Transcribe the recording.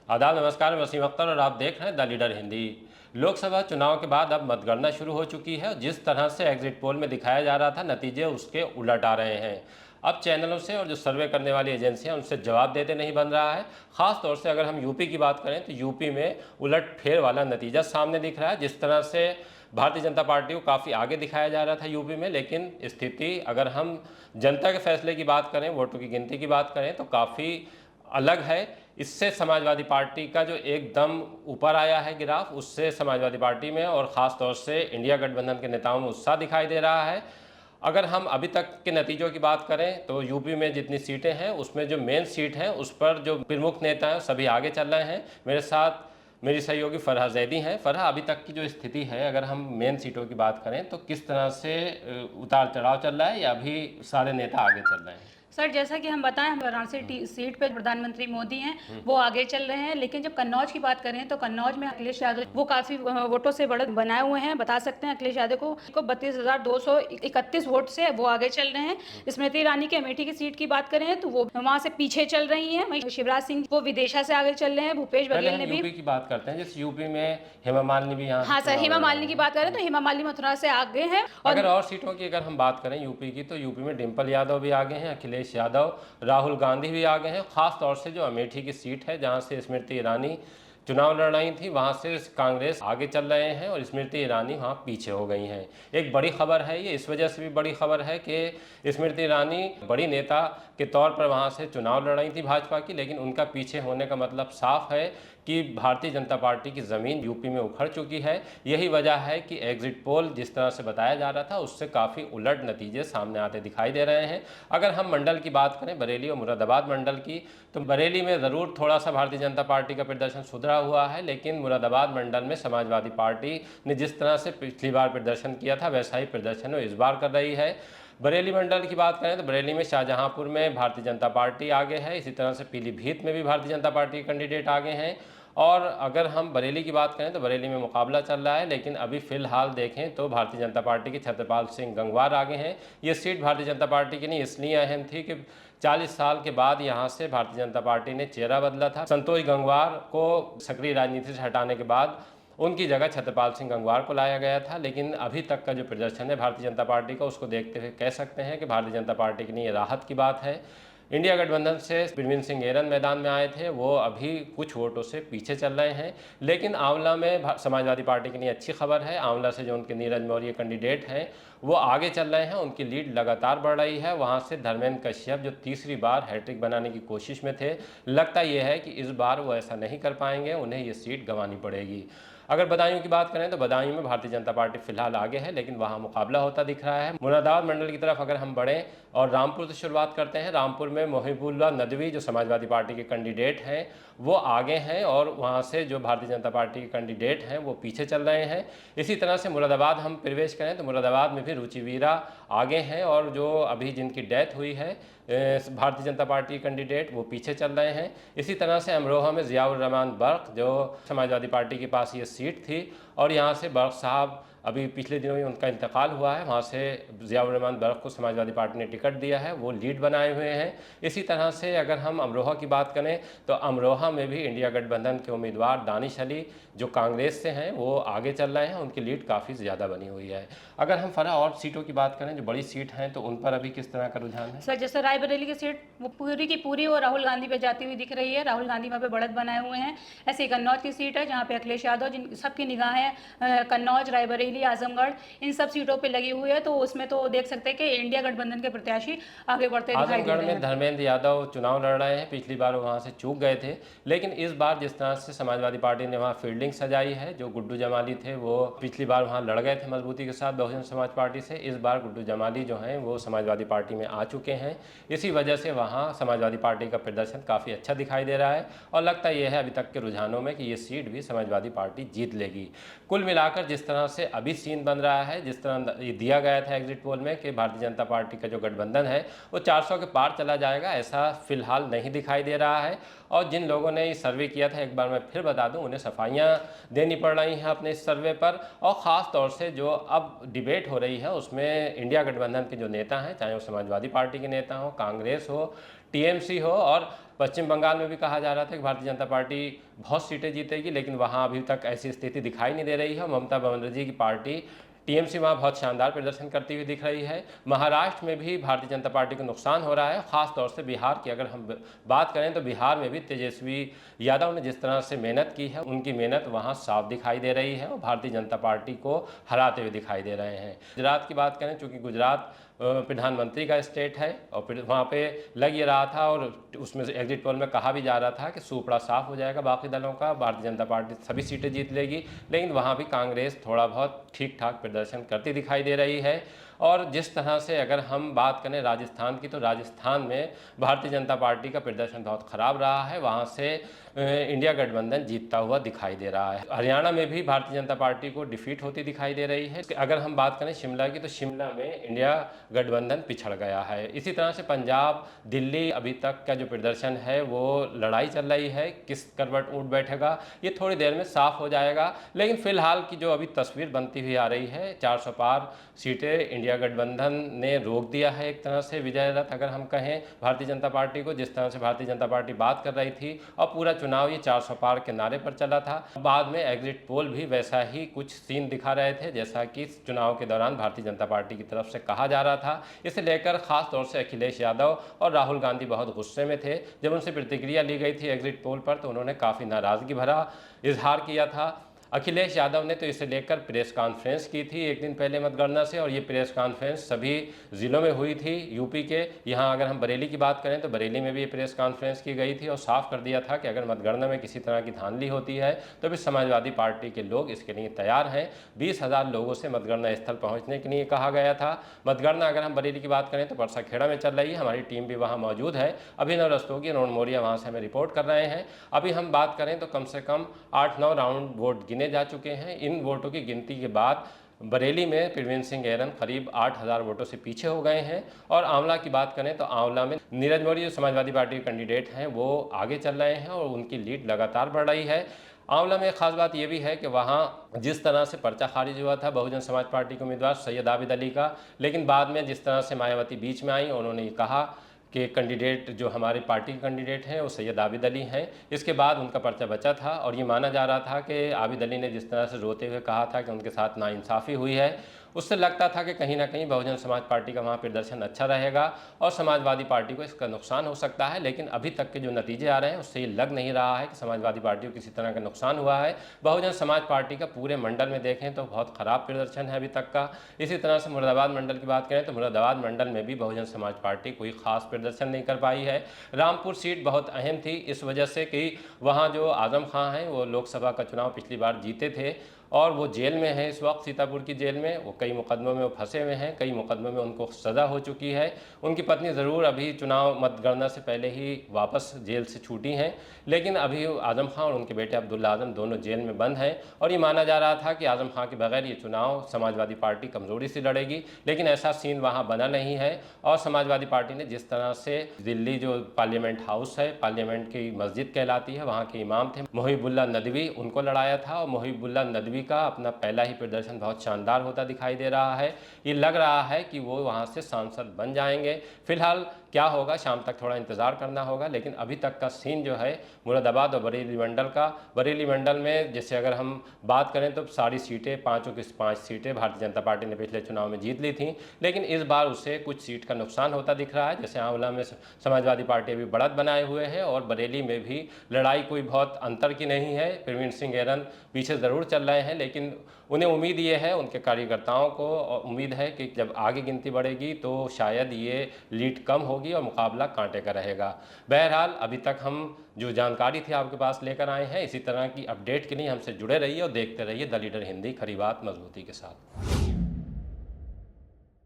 आदाब नमस्कार, मैं वसीम अख्तर और आप देख रहे हैं द लीडर हिंदी। लोकसभा चुनाव के बाद अब मतगणना शुरू हो चुकी है। जिस तरह से एग्जिट पोल में दिखाया जा रहा था, नतीजे उसके उलट आ रहे हैं। अब चैनलों से और जो सर्वे करने वाली एजेंसियां उनसे जवाब देते नहीं बन रहा है। ख़ास तौर से अगर हम यूपी की बात करें तो यूपी में उलट फेर वाला नतीजा सामने दिख रहा है। जिस तरह से भारतीय जनता पार्टी को काफ़ी आगे दिखाया जा रहा था यूपी में, लेकिन स्थिति अगर हम जनता के फैसले की बात करें, वोटों की गिनती की बात करें तो काफ़ी अलग है। इससे समाजवादी पार्टी का जो एकदम ऊपर आया है गिराफ, उससे समाजवादी पार्टी में और ख़ास तौर से इंडिया गठबंधन के नेताओं में उत्साह दिखाई दे रहा है। अगर हम अभी तक के नतीजों की बात करें तो यूपी में जितनी सीटें हैं उसमें जो मेन सीट है उस पर जो प्रमुख नेता हैं सभी आगे चल रहे हैं। मेरे साथ मेरी सहयोगी फरहा जैदी हैं। फरहा, अभी तक की जो स्थिति है, अगर हम मेन सीटों की बात करें तो किस तरह से उतार चढ़ाव चल रहा है या अभी सारे नेता आगे चल रहे हैं? सर, जैसा कि हम बताएं, हम वाराणसी सीट पे प्रधानमंत्री मोदी हैं, वो आगे चल रहे हैं। लेकिन जब कन्नौज की बात करें तो कन्नौज में अखिलेश यादव वो काफी वोटों से बढ़त बनाए हुए हैं। बता सकते हैं अखिलेश यादव को 32,231 वोट से वो आगे चल रहे हैं। स्मृति ईरानी के अमेठी की सीट की बात करें तो वो वहाँ से पीछे चल रही है। वहीं शिवराज सिंह वो विदेशा से आगे चल रहे हैं। भूपेश बघेल ने भी यूपी की बात करते हैं, जैसे यूपी में हेमा मालिनी भी यहाँ हाँ सर, हेमा मालिनी की बात करें तो हेमा मालिनी मथुरा से आगे हैं। और सीटों की अगर हम बात करें यूपी की, तो यूपी में डिम्पल यादव भी आगे हैं, अखिलेश यादव, राहुल गांधी भी आगे हैं। खास तौर से जो अमेठी की सीट है जहां से स्मृति ईरानी चुनाव लड़ रही थी, वहां से कांग्रेस आगे चल रहे हैं और स्मृति ईरानी वहां पीछे हो गई हैं। एक बड़ी खबर है ये, इस वजह से भी बड़ी खबर है कि स्मृति ईरानी बड़ी नेता के तौर पर वहां से चुनाव लड़ रही थी भाजपा की, लेकिन उनका पीछे होने का मतलब साफ है कि भारतीय जनता पार्टी की ज़मीन यूपी में उखड़ चुकी है। यही वजह है कि एग्जिट पोल जिस तरह से बताया जा रहा था उससे काफ़ी उलट नतीजे सामने आते दिखाई दे रहे हैं। अगर हम मंडल की बात करें, बरेली और मुरादाबाद मंडल की, तो बरेली में ज़रूर थोड़ा सा भारतीय जनता पार्टी का प्रदर्शन सुधरा हुआ है, लेकिन मुरादाबाद मंडल में समाजवादी पार्टी ने जिस तरह से पिछली बार प्रदर्शन किया था वैसा ही प्रदर्शन वो इस बार कर रही है। बरेली मंडल की बात करें तो बरेली में शाहजहांपुर में भारतीय जनता पार्टी आगे है, इसी तरह से पीलीभीत में भी भारतीय जनता पार्टी के कैंडिडेट आगे हैं। और अगर हम बरेली की बात करें तो बरेली में मुकाबला चल रहा है, लेकिन अभी फ़िलहाल देखें तो भारतीय जनता पार्टी के छत्रपाल सिंह गंगवार आगे हैं। ये सीट भारतीय जनता पार्टी की नहीं इसलिए अहम थी कि 40 साल के बाद यहाँ से भारतीय जनता पार्टी ने चेहरा बदला था। संतोष गंगवार को सक्रिय राजनीति से हटाने के बाद उनकी जगह छत्रपाल सिंह गंगवार को लाया गया था, लेकिन अभी तक का जो प्रदर्शन है भारतीय जनता पार्टी का, उसको देखते हुए कह सकते हैं कि भारतीय जनता पार्टी के लिए राहत की बात है। इंडिया गठबंधन से प्रवीण सिंह ऐरन मैदान में आए थे, वो अभी कुछ वोटों से पीछे चल रहे हैं। लेकिन आंवला में समाजवादी पार्टी के लिए अच्छी खबर है। आंवला से जो उनके नीरज मौर्य कैंडिडेट हैं वो आगे चल रहे हैं, उनकी लीड लगातार बढ़ रही है। वहाँ से धर्मेंद्र कश्यप जो तीसरी बार हैट्रिक बनाने की कोशिश में थे, लगता यह है कि इस बार वो ऐसा नहीं कर पाएंगे, उन्हें ये सीट गंवानी पड़ेगी। अगर बदायूं की बात करें तो बदायूं में भारतीय जनता पार्टी फिलहाल आगे है, लेकिन वहां मुकाबला होता दिख रहा है। मुरादाबाद मंडल की तरफ अगर हम बढ़ें और रामपुर से शुरुआत करते हैं, रामपुर में मोहिबुल्लाह नदवी जो समाजवादी पार्टी के कैंडिडेट हैं वो आगे हैं और वहां से जो भारतीय जनता पार्टी के कैंडिडेट हैं वो पीछे चल रहे हैं। इसी तरह से मुरादाबाद हम प्रवेश करें तो मुरादाबाद में भी रुचिवीरा आगे हैं और जो अभी जिनकी डेथ हुई है भारतीय जनता पार्टी कैंडिडेट वो पीछे चल रहे हैं। इसी तरह से अमरोहा में ज़ियाउर रहमान बर्क जो समाजवादी पार्टी के पास ये सीट थी और यहाँ से बर्क साहब अभी पिछले दिनों में उनका इंतकाल हुआ है, वहाँ से ज़ियाउर रहमान बर्क को समाजवादी पार्टी ने टिकट दिया है, वो लीड बनाए हुए हैं। इसी तरह से अगर हम अमरोहा की बात करें तो अमरोहा में भी इंडिया गठबंधन के उम्मीदवार दानिश अली जो कांग्रेस से हैं वो आगे चल रहे हैं, उनकी लीड काफ़ी ज़्यादा बनी हुई है। अगर हम फरा और सीटों की बात करें जो बड़ी सीट हैं तो उन पर अभी किस तरह का रुझान है? सर, जैसे रायबरेली की सीट वो पूरी की पूरी वो राहुल गांधी पे जाती हुई दिख रही है। राहुल गांधी वहाँ पे बढ़त बनाए हुए हैं। ऐसे ही कन्नौज की सीट है जहाँ पे अखिलेश यादव, जिन सबकी निगाहें कन्नौज, रायबरेली, आजमगढ़ इन सब सीटों पे लगी हुई है, तो उसमें तो देख सकते हैं कि इंडिया गठबंधन के प्रत्याशी आगे बढ़ते दिखाई दे रहे हैं। आजमगढ़ में धर्मेंद्र यादव चुनाव लड़ रहे हैं, पिछली बार वो वहाँ से चूक गए थे, लेकिन इस बार जिस तरह से समाजवादी पार्टी ने वहाँ फील्डिंग सजाई है, जो गुड्डू जमाली थे वो पिछली बार वहाँ लड़ गए थे मजबूती के साथ बहुजन समाज पार्टी से, इस बार गुड्डू जमाली जो हैं वो समाजवादी पार्टी में आ चुके हैं। इसी वजह से वहाँ समाजवादी पार्टी का प्रदर्शन काफ़ी अच्छा दिखाई दे रहा है और लगता यह है अभी तक के रुझानों में कि ये सीट भी समाजवादी पार्टी जीत लेगी। कुल मिलाकर जिस तरह से अभी सीन बन रहा है, जिस तरह ये दिया गया था एग्जिट पोल में कि भारतीय जनता पार्टी का जो गठबंधन है वो 400 के पार चला जाएगा, ऐसा फिलहाल नहीं दिखाई दे रहा है। और जिन लोगों ने इस सर्वे किया था, एक बार मैं फिर बता दूं, उन्हें सफाइयाँ देनी पड़ रही हैं अपने इस सर्वे पर। और ख़ास तौर से जो अब डिबेट हो रही है उसमें इंडिया गठबंधन के जो नेता हैं, चाहे वो समाजवादी पार्टी के नेता हो, कांग्रेस हो, टीएमसी हो, और पश्चिम बंगाल में भी कहा जा रहा था कि भारतीय जनता पार्टी बहुत सीटें जीतेगी, लेकिन वहाँ अभी तक ऐसी स्थिति दिखाई नहीं दे रही है। ममता बनर्जी की पार्टी टीएमसी वहाँ बहुत शानदार प्रदर्शन करती हुई दिख रही है। महाराष्ट्र में भी भारतीय जनता पार्टी को नुकसान हो रहा है, खास तौर से बिहार की अगर हम बात करें तो बिहार में भी तेजस्वी यादव ने जिस तरह से मेहनत की है, उनकी मेहनत वहाँ साफ दिखाई दे रही है और भारतीय जनता पार्टी को हराते हुए दिखाई दे रहे हैं। गुजरात की बात करें, चूँकि गुजरात प्रधानमंत्री का स्टेट है और फिर वहाँ पे लग ये रहा था और उसमें से एग्जिट पोल में कहा भी जा रहा था कि सूपड़ा साफ हो जाएगा बाकी दलों का, भारतीय जनता पार्टी सभी सीटें जीत लेगी, लेकिन वहाँ भी कांग्रेस थोड़ा बहुत ठीक ठाक प्रदर्शन करती दिखाई दे रही है। और जिस तरह से अगर हम बात करें राजस्थान की, तो राजस्थान में भारतीय जनता पार्टी का प्रदर्शन बहुत ख़राब रहा है, वहाँ से इंडिया गठबंधन जीतता हुआ दिखाई दे रहा है। हरियाणा में भी भारतीय जनता पार्टी को डिफीट होती दिखाई दे रही है। अगर हम बात करें शिमला की, तो शिमला में इंडिया गठबंधन पिछड़ गया है। इसी तरह से पंजाब, दिल्ली अभी तक का जो प्रदर्शन है वो लड़ाई चल रही है, किस करवट ऊँट बैठेगा ये थोड़ी देर में साफ हो जाएगा। लेकिन फिलहाल की जो अभी तस्वीर बनती हुई आ रही है, 400 पार सीटें इंडिया गठबंधन ने रोक दिया है एक तरह से विजय रथ अगर हम कहें भारतीय जनता पार्टी को। जिस तरह से भारतीय जनता पार्टी बात कर रही थी और पूरा चुनाव ये 400 पार के नारे पर चला था, बाद में एग्जिट पोल भी वैसा ही कुछ सीन दिखा रहे थे जैसा कि चुनाव के दौरान भारतीय जनता पार्टी की तरफ से कहा जा रहा था। इसे लेकर खास तौर से अखिलेश यादव और राहुल गांधी बहुत गुस्से में थे। जब उनसे प्रतिक्रिया ली गई थी एग्जिट पोल पर तो उन्होंने काफ़ी नाराज़गी भरा इजहार किया था। अखिलेश यादव ने तो इसे लेकर प्रेस कॉन्फ्रेंस की थी एक दिन पहले मतगणना से, और ये प्रेस कॉन्फ्रेंस सभी ज़िलों में हुई थी यूपी के। यहाँ अगर हम बरेली की बात करें तो बरेली में भी ये प्रेस कॉन्फ्रेंस की गई थी और साफ कर दिया था कि अगर मतगणना में किसी तरह की धांधली होती है तो भी समाजवादी पार्टी के लोग इसके लिए तैयार हैं। 20,000 लोगों से मतगणना स्थल पहुँचने के लिए कहा गया था। मतगणना अगर हम बरेली की बात करें तो परसाखेड़ा में चल रही है, हमारी टीम भी वहाँ मौजूद है। अभिनव रस्तोगी, अरुण मौर्य वहाँ से हमें रिपोर्ट कर रहे हैं। अभी हम बात करें तो कम से कम 8-9 राउंड वोट गिने जा चुके हैं। इन वोटों की गिनती के बाद बरेली में प्रवीण सिंह ऐरन करीब 8,000 वोटों से पीछे हो गए हैं। और आंवला की बात करें तो आंवला में नीरज मौर्य जो समाजवादी पार्टी के कैंडिडेट हैं वो आगे चल रहे हैं और उनकी लीड लगातार बढ़ रही है। आंवला में एक खास बात यह भी है कि वहाँ जिस तरह से पर्चा खारिज हुआ था बहुजन समाज पार्टी के उम्मीदवार सैयद आबिद अली का, लेकिन बाद में जिस तरह से मायावती बीच में आई, उन्होंने कहा कि कैंडिडेट जो हमारी पार्टी के कैंडिडेट हैं वो सैयद आबिद अली हैं। इसके बाद उनका पर्चा बचा था और ये माना जा रहा था कि आबिद अली ने जिस तरह से रोते हुए कहा था कि उनके साथ नाइंसाफ़ी हुई है, उससे लगता था कि कहीं ना कहीं बहुजन समाज पार्टी का वहाँ प्रदर्शन अच्छा रहेगा और समाजवादी पार्टी को इसका नुकसान हो सकता है। लेकिन अभी तक के जो नतीजे आ रहे हैं उससे ये लग नहीं रहा है कि समाजवादी पार्टी को किसी तरह का नुकसान हुआ है। बहुजन समाज पार्टी का पूरे मंडल में देखें तो बहुत ख़राब प्रदर्शन है अभी तक का। इसी तरह से मुरादाबाद मंडल की बात करें तो मुरादाबाद मंडल में भी बहुजन समाज पार्टी कोई खास प्रदर्शन नहीं कर पाई है। रामपुर सीट बहुत अहम थी इस वजह से कि वहाँ जो आजम खां हैं वो लोकसभा का चुनाव पिछली बार जीते थे और वो जेल में है इस वक्त, सीतापुर की जेल में। वो कई मुकदमों में वो फंसे हुए हैं, कई मुकदमों में उनको सज़ा हो चुकी है। उनकी पत्नी ज़रूर अभी चुनाव मतगणना से पहले ही वापस जेल से छूटी हैं, लेकिन अभी आजम खां और उनके बेटे अब्दुल्ला आजम दोनों जेल में बंद हैं। और ये माना जा रहा था कि आजम खां के बगैर ये चुनाव समाजवादी पार्टी कमज़ोरी से लड़ेगी, लेकिन ऐसा सीन वहाँ बना नहीं है। और समाजवादी पार्टी ने जिस तरह से दिल्ली जो पार्लियामेंट हाउस है, पार्लियामेंट की मस्जिद कहलाती है, वहाँ के इमाम थे मोहिबुल्ला नदवी, उनको लड़ाया था और मोहिबुल्ला नदवी का अपना पहला ही प्रदर्शन बहुत शानदार होता दिखाई दे रहा है। ये लग रहा है कि वो वहाँ से सांसद बन जाएंगे। फिलहाल क्या होगा शाम तक थोड़ा इंतज़ार करना होगा, लेकिन अभी तक का सीन जो है मुरादाबाद और बरेली मंडल का, बरेली मंडल में जैसे अगर हम बात करें तो सारी सीटें, 5 की 5 सीटें भारतीय जनता पार्टी ने पिछले चुनाव में जीत ली थी, लेकिन इस बार उसे कुछ सीट का नुकसान होता दिख रहा है। जैसे आंवला में समाजवादी पार्टी अभी बढ़त बनाए हुए है और बरेली में भी लड़ाई कोई बहुत अंतर की नहीं है। प्रवीण सिंह ऐरन पीछे ज़रूर चल रहे हैं, लेकिन उन्हें उम्मीद ये है, उनके कार्यकर्ताओं को उम्मीद है कि जब आगे गिनती बढ़ेगी तो शायद ये लीड कम होगी और मुकाबला कांटे का रहेगा। बहरहाल अभी तक हम जो जानकारी थी आपके पास लेकर आए हैं। इसी तरह की अपडेट के लिए हमसे जुड़े रहिए और देखते रहिए द लीडर हिंदी, खरी बात मजबूती के साथ।